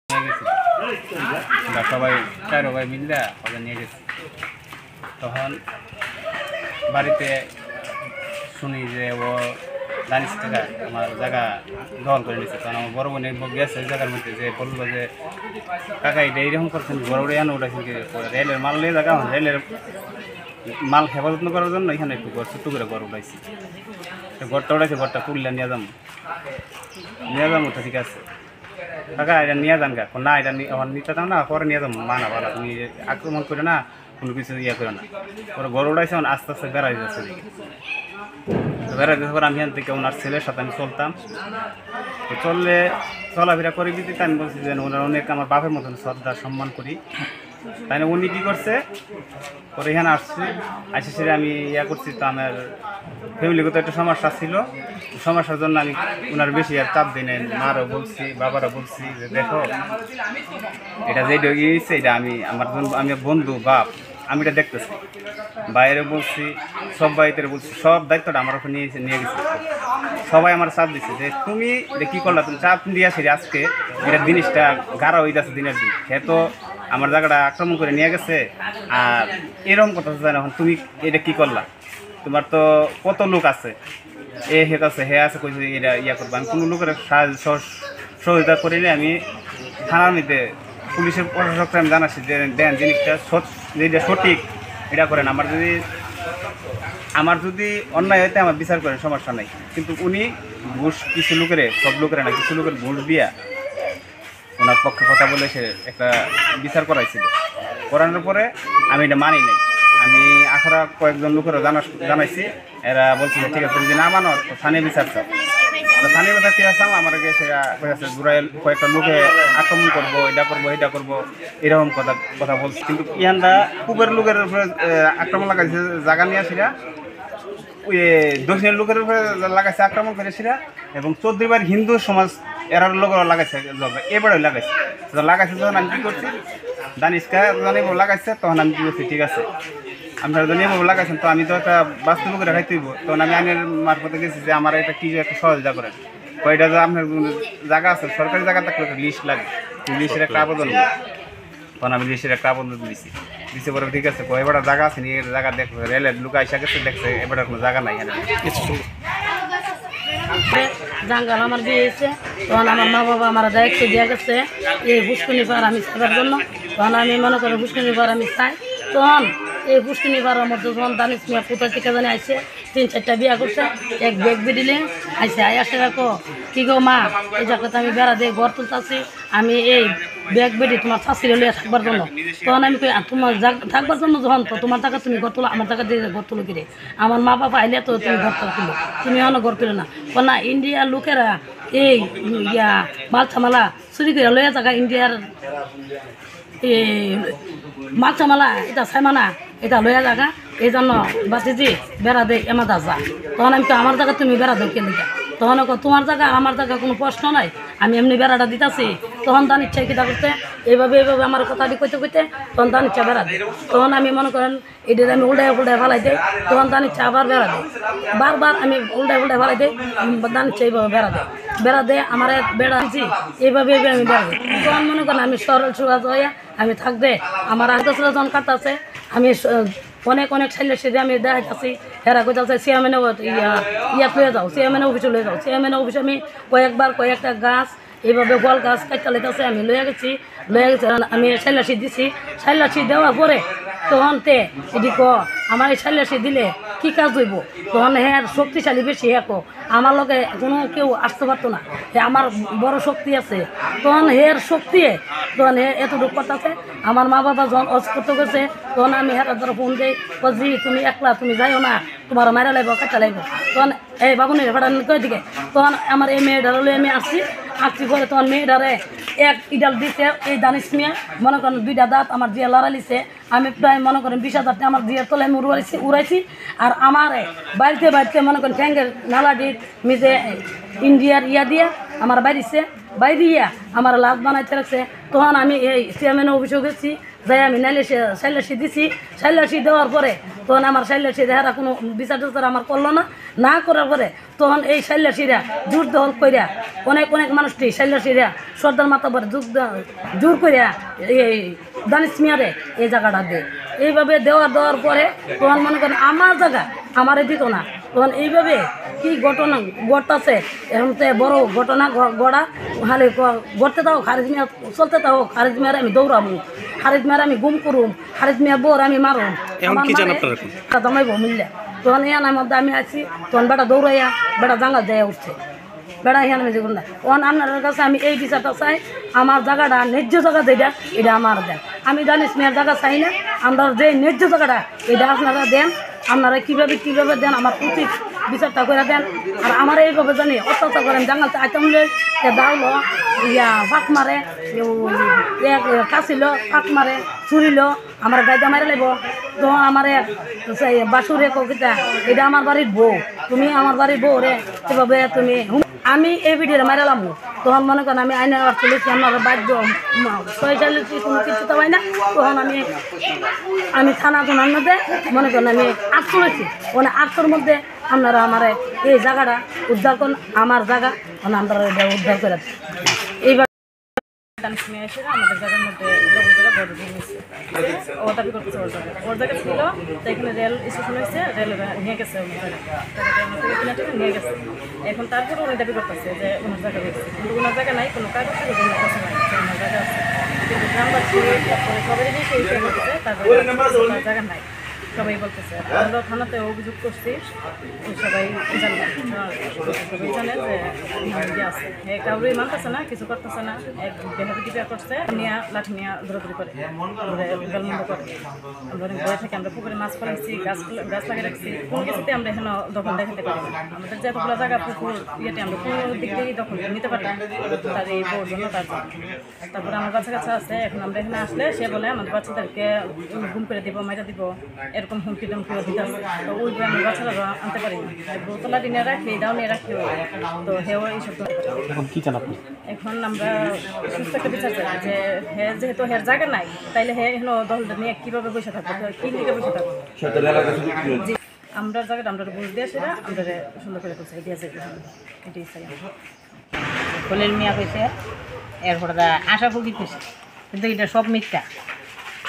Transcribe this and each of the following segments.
নিয়ে গেছি আমরা সবাই 4 ভাই মিলে ওদের নিয়ে গেছি। তখন বাড়িতে শুনি যে ও দানিশ টাকা আমার জায়গা দখল করে নিচ্ছে। তখন আমার বড় বোনে গেছে ওই জায়গার মধ্যে যে বললো যে কাকা এটা এইরকম করছেন, বড় বড় এনে উঠেছেন কি রেলের মাল নিয়ে জায়গা রেলের মাল হেফাজত করার জন্য এখানে একটু ছোট্ট করে ঘর উঠাইছি। ঘরটা উঠাইছে, ঘরটা তুললে নিয়ে যাবো তো ঠিক আছে কাকা এটা নিয়ে যান গা না, এটা আমার নিতে দাম না, পরে নিয়ে যাবো মা না বলা তুমি আক্রমণ করে না, কোনো কিছু ইয়ে করে না। পরে ঘর উঠাইছে আস্তে আস্তে বেড়াই যাচ্ছে দিকে। বেড়াই যাচ্ছে পরে আমি এখান থেকে ওনার ছেলের সাথে আমি চলতাম, তো চলাফেরা করে দিতে আমি বলছি যে ওনার অনেক আমার বাপের মতন শ্রদ্ধা সম্মান করি। তাই না উনি কী করছে পরে এখানে আসে সেটা আমি ইয়া করছি। তো আমার ফ্যামিলিগত একটা সমস্যা ছিল, সমস্যার জন্য আমি ওনার বেশি আর চাপ দিই নাই। মারও বলছি, বাবারও বলছি যে দেখো এটা যেটা ইয়েছে এটা আমি আমি বন্ধু বাপ আমি এটা দেখতেছি। বাইরে বলছি, সব বাড়িতে বলছি, সব দায়িত্বটা আমার উপর নিয়ে গেছি। সবাই আমার চাপ দিচ্ছে যে তুমি এটা কী করলা, তুমি চাপ দিয়ে আসি আজকে এটা জিনিসটা গাঢ় হয়ে যাচ্ছে দিনের দিন। সে তো আমার জায়গাটা আক্রমণ করে নিয়ে গেছে আর এরকম কথা জানো এখন তুমি এটা কী করলা, তোমার তো কত লোক আছে হে আছে কইছে এটা ইয়া করবো। আমি কোনো লোকের সহযোগিতা করিনি। আমি থানার মধ্যে পুলিশের প্রশাসককে আমি জানাচ্ছি যে দেন জিনিসটা যেটা সঠিক এটা করেন। আমার যদি অন্যায় হইতে আমার বিচার করেন, সমস্যা নাই। কিন্তু উনি ঘুষ কিছু লোকের, সব লোকের না, কিছু লোকের ঘুষ দিয়া ওনার পক্ষে কথা বলে সে একটা বিচার করাইছিল। করানোর পরে আমি এটা মানি নাই। আমি আখড়া কয়েকজন লোকেরও জানাইছি, এরা বলছিল ঠিক আছে যদি না মানো তো স্থানীয় বিচার চাও। তো স্থানীয় বিচার ঠিক আছে আমাকে সেটা কয়েছে জুড়াইল কয়েকটা লোকে আক্রমণ করবো, এটা করবো এরকম কথা বলছে। কিন্তু ইয়ানরা পূবের লোকের উপরে আক্রমণ লাগাইছে, জায়গা নিয়ে সেটা ওই দক্ষিণের লোকের উপরে লাগাইছে আক্রমণ করে সেটা, এবং 14 বার হিন্দু সমাজ এরার লোকের লাগাইছে, এবারে লাগাইছে যখন আমি কী করছি দানিশকা জানিব লাগাইছে, তখন আমি কী করছি ঠিক আছে আপনারা জানিয়ে লাগাইছেন তো আমি তো একটা বাস্তব করে রাখাই তুইব। তখন আমি আইনের মারফতে গেছি যে আমার এটা কী একটা সহযোগিতা করেন, কয়টা যে আপনার জায়গা আছে সরকারি জায়গা থাকলে একটা লিস্ট লাগে, লিস্টের একটা আবেদন। তখন আমি লিস্টের একটা আবেদন দিছি পরে ঠিক আছে এবার জায়গা আছে নিয়ে জায়গা দেখবে রেলের লোক আইসা গেছে দেখছে এবার কোনো জায়গা নাই এখানে জাঙ্গাল আমার বিয়ে হয়েছে। তখন আমার মা বাবা আমার দায়িত্ব দেওয়া গেছে এই পুষ্করণী পাহাড় আমি থাকার জন্য। তখন আমি মনে করি পুষ্করণী পাহাড় আমি চাই। তখন এই পুষ্করণী পাহাড়ের মধ্যে যখন দানিশ মিয়া কোথা থেকে জানি আইসে 3-4টা বিয়া করছে, এক ব্যাগ বেডিলে আইসে আইসে রাখো কি গো মা এই জায়গাতে আমি বেড়া দিয়ে ঘর তুলতেছি, আমি এই ব্যাগ বেডি তোমার শাশুড়ি লইয়া থাকবার জন্য। তখন আমি কই তোমার থাকবার জন্য যখন তো তোমার টাকা তুমি ঘর তোলো, আমার টাকা দিয়ে ঘর তুলো কিরে, আমার মা বাবা আইলে তো তুমি ঘর তুলো, তুমি এখনো ঘর তুলো না। না ইন্ডিয়ার লোকেরা এই মালছামালা চুরি করে লইয়া থাকা, ইন্ডিয়ার মালছামালা এটা সাইমানা এটা লইয়া জায়গা, এই জন্য বাতিজি বেড়া দে এমা দা যা। তখন আমি আমার জায়গা তুমি বেড়া দেও কেন? তখন তোমার জায়গা আমার জায়গা কোনো প্রশ্ন নাই, আমি এমনি বেড়াটা দিতেছি। তখন দান ইচ্ছা কিতা করতে এইভাবে আমার কথাটি কইতে তখন দান ইচ্ছা বেড়া দেয়। তখন আমি মনে করেন এটা আমি উল্টায় ফালাই দিই, তখন দান ইচ্ছা আবার বেড়া দেয়। বারবার আমি উল্টায় ফালাই দিই, দান ইচ্ছা এইভাবে বেড়া দেয় আমার বেড়া দিচ্ছি এইভাবে আমি বেড়া দিই। তখন মনে করেন আমি সরল সুরাজ হইয়া আমি থাকবে আমার আগে যখন কাটতেছে আমি অনেক সাইলে সেদিন আমি দেখাচ্ছি হেরা কোথাও চেয়ারম্যানে ইয়াত লয়ে যাও, চেয়ারম্যানের অফিসে লয়ে যাও। চেয়ারম্যানের অফিসে আমি কয়েকটা গাছ এইভাবে গোয়াল গাছ কাটতে লেগেছে, আমি লয়ে গেছি আমি সাইলাসি দিছি। সাইলাসি দেওয়ার পরে তখন এটি আমার এই সাইলাসি দিলে কী কাজ হইব, তখন হ্যাঁ শক্তিশালী বেশি হ্যাঁ আমার লগে কোনো কেউ আসতে পারতো না, আমার বড় শক্তি আছে। তখন হের শক্তি তখন এতটুকু কথা আছে। আমার মা বাবা যখন অজ করতে গেছে তখন আমি হের ধরো ফোন দিই জি তুমি একলা তুমি যাইও না, তোমার মায়েরা লাগবো কাটা লাগবো। তখন এই বাবুনের ভাড়া কই দিকে তখন আমার এই মেয়েটারে আমি আসছি পরে তখন মেয়েটারে এক ইডাল দিছে এই দানিশ মিয়া মনে করেন 2টা দাঁত আমার জিয়া লড়ালিছে। আমি প্রায় মনে করেন 20,000 টাকা আমার জিয়ার তলে আমি উড়াইছি। আর আমার বাড়িতে মনে করেন ট্যাঙ্গের নালাটি মিজে ইন্ডিয়ার দিয়া আমার বাইরে আমার লাভ বানাইতে রাখছে। তখন আমি এই চেয়ারম্যানের অফিসে গেছি, যাই আমি সাইলাসি দিছি, সাইলাসি দেওয়ার পরে তখন আমার সাইলাসি দেহারা কোনো বিচার টিচার আমার করলো না করার পরে তখন এই সাইলাসিরা জোর দখল কইরা অনেক মানুষটি সাইলাসিরা সর্দার মাথা পরে জোর কইরা এই দানিশ মিয়ারে এই জায়গাটা দেয়। এইভাবে দেওয়ার পরে তখন মনে করেন আমার জায়গা আমারে দিত না। তখন এইভাবে কি ঘটনা ঘটতেছে এখন তো বড় ঘটনা গড়া হালে গড়তে থাকো, খারিজ মিয়া চলতে থাকো, খারিজ মিয়ার আমি দৌড়াবো, খারিজ মিয়ার আমি গুম করুম, খারিজ মিয়া বোর আমি মারুম, দমাইব মিললে। তখন ইয়ার মধ্যে আমি আছি, তখন বেটা দৌড়াইয়া বেটা জাঙ্গা যাইয়া উঠছে, বেড়া হিয়ান মেজি করুন না। তখন আপনার কাছে আমি এই বিচারটা চাই, আমার জায়গাটা ন্যায্য জায়গা যেটা এটা আমার দেন। আমি জানিস মেয়ের জায়গা চাই না, আমরা যে ন্যায্য জায়গাটা এটা আপনারা দেন। আপনারা কীভাবে দেন আমার উচিত বিচারটা করে দেন। আর আমার এইভাবে জানি অত্যাচার করেন, জাঙ্গালতে আইতামলে দাওলো ইয়া ফাঁক মারে, কাছিল ফাঁক মারে, চুরিল, আমার গাইদা মারে লাগব। তো আমার বাসুরে কবিতা এটা আমার বাড়ির বউ, তুমি আমার বাড়ির বউ রে এভাবে তুমি আমি এই ভিডিওটা মারালাম। তখন মনে করেন আমি আইনে চলেছি, আমার বাধ্য শয়তালিটি কোনো কিছু তো হয় না। তখন আমি থানার মধ্যে মনে করেন আমি আট চলেছি, মানে আটটার মধ্যে আপনারা আমার এই জায়গাটা উদ্ধার করুন, আমার জায়গা আপনারা উদ্ধার করে এইবার এসে আমাদের জায়গার মধ্যে ও দাবি করতেছে ওর জায়গা ছিল, তো এখানে রেল স্টেশন হয়েছে, রেল নিয়ে গেছে নিয়ে গেছে। এখন তারপরে উনি দাবি করতেছে যে ওনার জায়গা রয়েছে, কিন্তু ওনার জায়গা নাই, কোনো কাগজ নাই, ওনার জায়গা আছে। কিন্তু গ্রামবাসী সবাই সেই করতেছে তার জায়গা নাই, সবাই বলতেছে। আমরা থানাতে অভিযোগ করছি, সবাই জানে যে ইয়ে আছে, কাউরই মানতেছে না, কিছু করতেছে না, এক বেহাবিটিপা করছে, নিয়ে লাঠি নিয়ে দৌড়াদৌড়ি করে গালমন্দ করে। আমরা অনেক ভয় থেকে আমরা পুকুরে মাছ ফলাইছি, গাছ লাগিয়ে রাখছি, কোনো কিছুতে আমরা এখানে দখল দেখাতে পারি না। আমাদের যে এতগুলো জায়গা পুকুর ইয়েতে আমরা কোনো দিক থেকেই দখল নিতে পারি না, তার এই বউর জন্য তার জন্য। তারপরে আমার বাচ্চা কাছে আছে, এখন আমরা এখানে আসলে সে বলে আমাদের বাচ্চাদেরকে গুম করে দিব, মাইরা দিব, এরকম হুমকি টুমকিও দিতে হবে। তো ওই আমি বাচ্চারা আনতে পারি না, বোতলা দিনে রাখি, ডাউনে রাখি, তো হেও এইসব। এখন কি চান আপনি? এখন আমরা সুস্থ একটা বিচার চাই যে হে যেহেতু হের জায়গা নাই, তাইলে হে এখন দলটা নিয়ে কীভাবে বসে থাকবো, কি দিকে বসে থাকবো। আমরা জায়গাটা আমরা বুঝ দিয়ে সেটা আমরা সুন্দর করে করছি দিয়েছে, এটাই চাই। খলিল মিয়া কইছে, এরপরে আশা ফুকি কইছে, কিন্তু এটা সব মিথ্যা,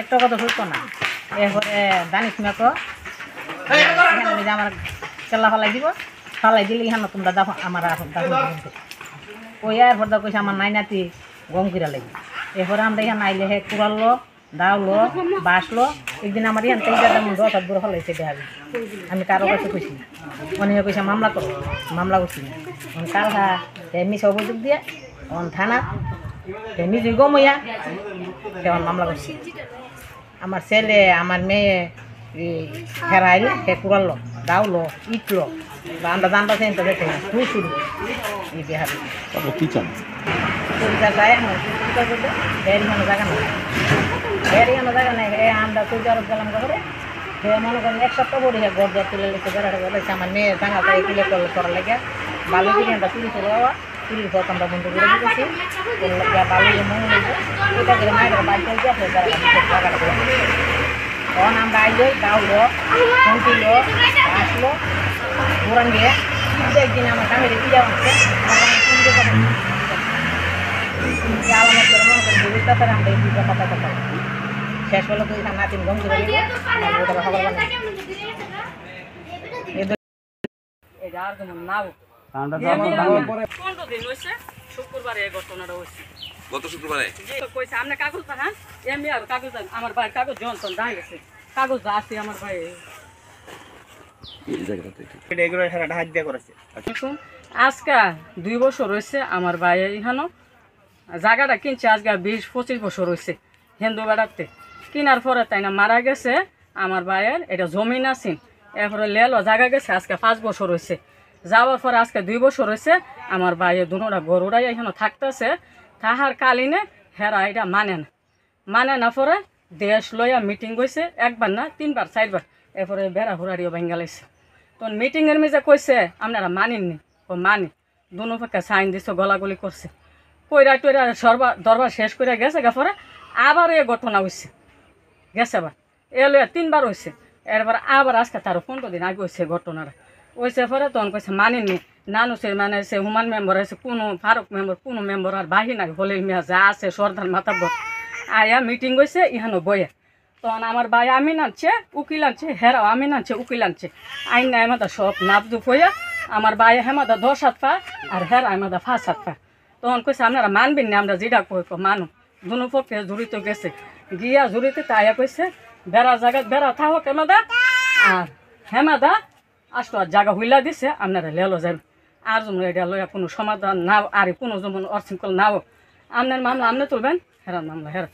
একটা কথা সত্য না। এরপরে দানিশ মিয়াকে আমার চেল্লা ফালাই দিব, ফালাই দিলে এখানে তোমরা দেখো আমার ওই এরপর কইছে আমার নাই নাতি গম কিরা লাগবে। এরপরে আমরা এখানে আইলে হে কুড়ালো, দাওলো, বাসলো। একদিন আমার এখান থেকে যেমন 10 হাত দূরে ফলাইছে দেখাবি, আমি কারো কাছে কইছি না, অনেকে কইছে মামলা করো, মামলা করছি না। কাল মিশে অভিযোগ দিয়ে থানা নিজে গমইয়া তেমন মামলা করছি। আমার ছেলে আমার মেয়ে হেরাইলে হে কুড়ালো, দাওলো, ইটলো, আমরা জানতে চাই তো দেখে তুই শুরু এই বিহারে কি চান যায় এখানে জায়গা নেই, এখানে জায়গা নেই। আমরা তুই আরব গেলাম ঘরে, সে মনে করেন 1 সপ্তাহ পরে ঘর দর তুলে লেগেছে, বেড়াটা বলেছে আমার মেয়ে জাঙ্গা তাই তুলে করার লেগে বালু কিনে আমরা চুরি চলে যাওয়া, চুরির পথ আমরা বন্ধ করে দিতেছি, বালু মনে হয়েছে ওইটা করে মায়ের বাইক চলছে আপনার জায়গাটা করে। তখন আমরা আইলো, দাওলো, ফোনটিলো, আসলো, ঘোরান গিয়ে একদিন আমার কামের পূজা হচ্ছে, আলামত করে মনে করি বুঝতে পারে আমরা এই পূজা কথা কথা শেষ হলো তুই নাতিন গম করে শুক্রবারে এই ঘটনাটা হয়েছে, গত শুক্রবারে কইছে আপনি কাগজ দেখান, এমনি আর কাগজ আমার ভাই কাগজ জনসন দাঁড়িয়ে গেছে, কাগজ আছে আমার ভাই। আজকে 2 বছর হয়েছে আমার ভাই এখানো জায়গাটা কিনছে, আজকে 20-25 বছর হয়েছে হিন্দু বেড়াতে কিনার পরে তাই না মারা গেছে আমার ভাইয়ের এটা জমিন আছে, এরপরে লেলো জায়গা গেছে আজকে 5 বছর হয়েছে। যাওয়ার পরে আজকে 2 বছর হয়েছে আমার ভাইয়ের দুটা গরু উড়াই এখানে থাকতেছে, তাহার কালীনে হেরা এটা মানে না পরে দেশ লইয়া মিটিং হয়েছে, 1বার না 3বার 4বার, এরপরে বেড়া হুড়ারিও ভেঙ্গালাইছে। তখন মিটিংয়ের মেজে কইছে আপনারা মানেননি, ও মানি দুনো পক্ষে সাইন দিছে, গলাগলি করছে, কইরা টইরা দরবার শেষ করে গেছে, পরে আবার এই ঘটনা হয়েছে। গেছে আবার এলো 3বার হয়েছে এরপর আবার আজকে তারও 15 দিন আগে হয়েছে ঘটনাটা হয়েছে পরে তখন কইছে মানিনি নানু সে মানে সে হুমান মেম্বার আছে কোনো ফারুক মেম্বার কোনো মেম্বার আর বাহি নাই হলে মিয়া যা আছে সর্দার মাতাব্বর আয়া মিটিং হয়েছে ইহানো বইয়ে তখন আমার ভাই আমি নাচছে উকিল আনছে হেরাও আমি নাচছে উকিল আনছে আইন না আমাদের সব নাপদুপ হইয়া আমার ভাই হেমাদা 10 হাত পা আর হেরা আমাদা 5 হাত পা তখন কইছে আপনারা মানবেন না আমরা যেটা কই মানু দুনো পক্ষে জড়িত গেছে গিয়া জড়িতে তাইয়া কইছে বেড়া জায়গা বেড়া থাকো হেমাদা আর হেমাদা আসতো আর জায়গা হইলা দিছে আপনারা লেলো যাবেন আর যেমন এটা লইয়া কোনো সমাধান নাও আর কোনো যেমন অশৃঙ্খল নাও আপনার মামলা আপনি তুলবেন হেরার মামলা হেরা